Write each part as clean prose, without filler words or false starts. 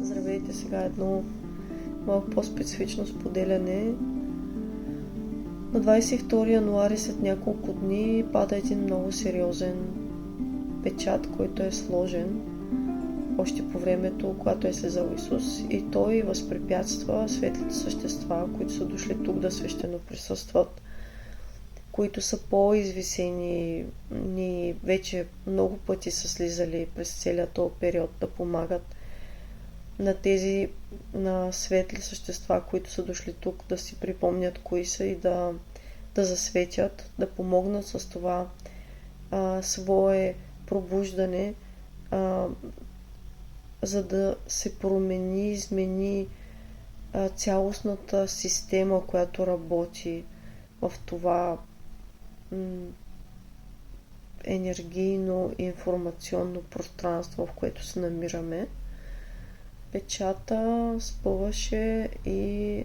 Здравейте, сега едно малко по-специфично споделяне. На 22 януари след няколко дни пада един много сериозен печат, който е сложен още по времето, когато е слизал Исус, и той възпрепятства светлите същества, които са дошли тук да свещено присъстват, които са по-извисени, ни вече много пъти са слизали през целия този период да помагат на светли същества, които са дошли тук, да си припомнят кои са и да засветят, да помогнат с това свое пробуждане, за да се промени, измени цялостната система, която работи в това енергийно и информационно пространство, в което се намираме. Печата спъваше и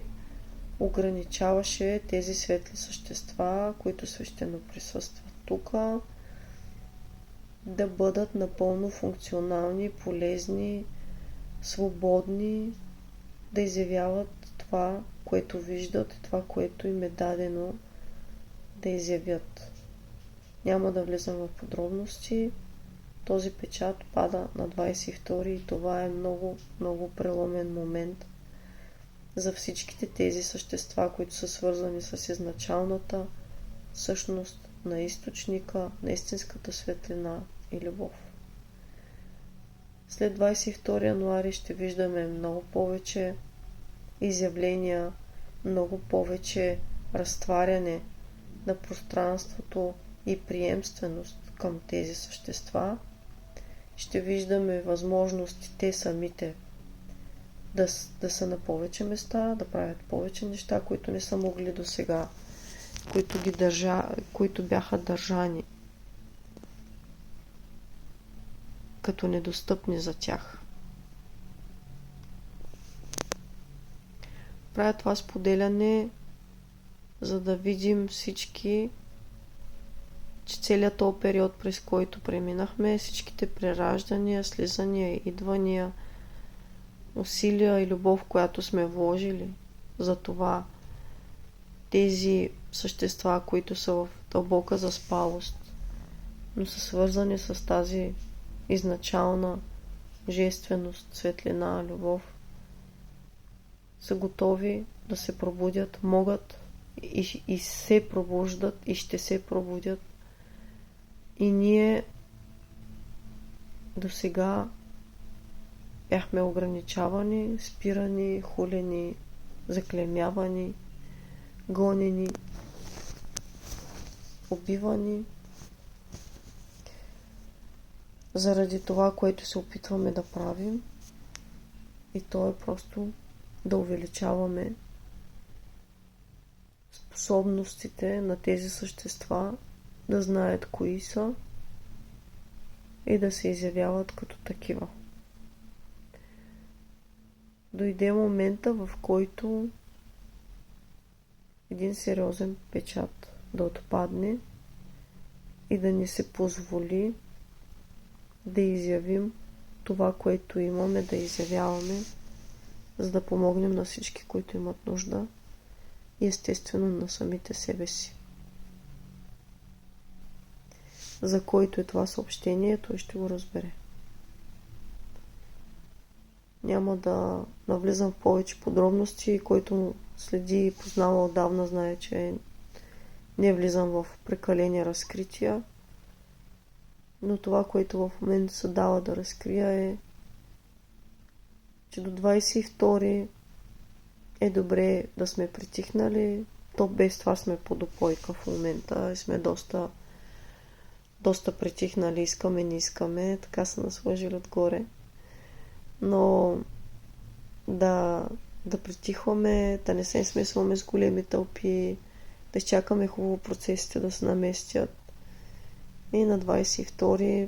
ограничаваше тези светли същества, които свещено присъстват тук, да бъдат напълно функционални, полезни, свободни, да изявяват това, което виждат, това, което им е дадено да изявят. Няма да влизам в подробности. Този печат пада на 22 и това е много, много преломен момент за всичките тези същества, които са свързани с изначалната същност на източника, на истинската светлина и любов. След 22 януари ще виждаме много повече изявления, много повече разтваряне на пространството и приемственост към тези същества. Ще виждаме възможности те самите да са на повече места, да правят повече неща, които не са могли до сега, които бяха държани като недостъпни за тях. Правя това споделяне, за да видим всички, че целият този период, през който преминахме, всичките прераждания, слизания, идвания, усилия и любов, която сме вложили за това, тези същества, които са в дълбока заспалост, но са свързани с тази изначална божественост, светлина, любов, са готови да се пробудят, могат и се пробуждат и ще се пробудят. И ние до сега бяхме ограничавани, спирани, хулени, заклемявани, гонени, убивани заради това, което се опитваме да правим, и то е просто да увеличаваме способностите на тези същества да знаят кои са и да се изявяват като такива. Дойде момента, в който един сериозен печат да отпадне и да ни се позволи да изявим това, което имаме да изявяваме, за да помогнем на всички, които имат нужда, и естествено на самите себе си. За който е това съобщение, той ще го разбере. Няма да навлизам в повече подробности, който следи и познава отдавна знае, че не влизам в прекалени разкрития, но това, което в момента се дава да разкрия, е, че до 22 е добре да сме притихнали. То без това сме под опойка в момента и сме доста притихнали, искаме, не искаме, така са нас лъжили отгоре. Но да притихваме, да не се смесваме с големи тълпи, да изчакаме хубаво процесите да се наместят. И на 22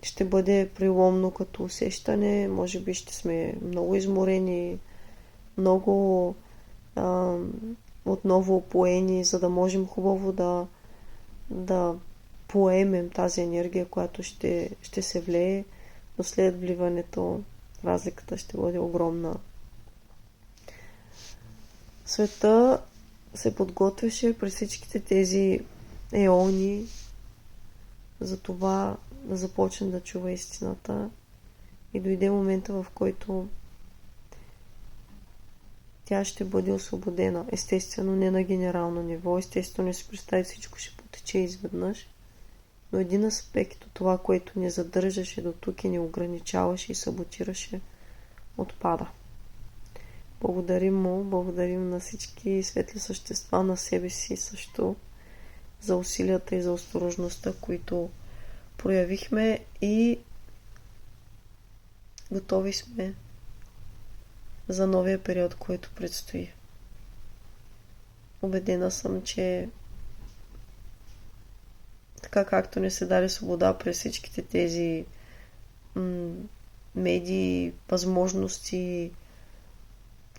ще бъде преломно като усещане. Може би ще сме много изморени, много отново опоени, за да можем хубаво да поемем тази енергия, която ще се влее, но след вливането разликата ще бъде огромна. Света се подготвяше през всичките тези еони за това да започне да чува истината и дойде момента, в който тя ще бъде освободена. Естествено, не на генерално ниво. Естествено, не си представи всичко ще потече изведнъж. Но един аспект от това, което ни задържаше до тук и ни ограничаваше и саботираше, отпада. Благодарим му, благодарим на всички светли същества, на себе си също, за усилията и за осторожността, които проявихме, и готови сме за новия период, който предстои. Убедена съм, че така както не се даде свобода през всичките тези медии, възможности,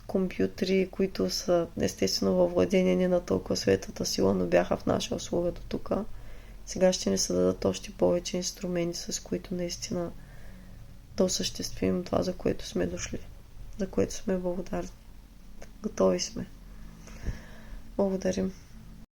компютри, които са естествено във владение не на толкова светата сила, но бяха в наша услуга до тук. Сега ще ни се дадат още повече инструменти, с които наистина да осъществим това, за което сме дошли, за което сме благодарни. Готови сме. Благодарим.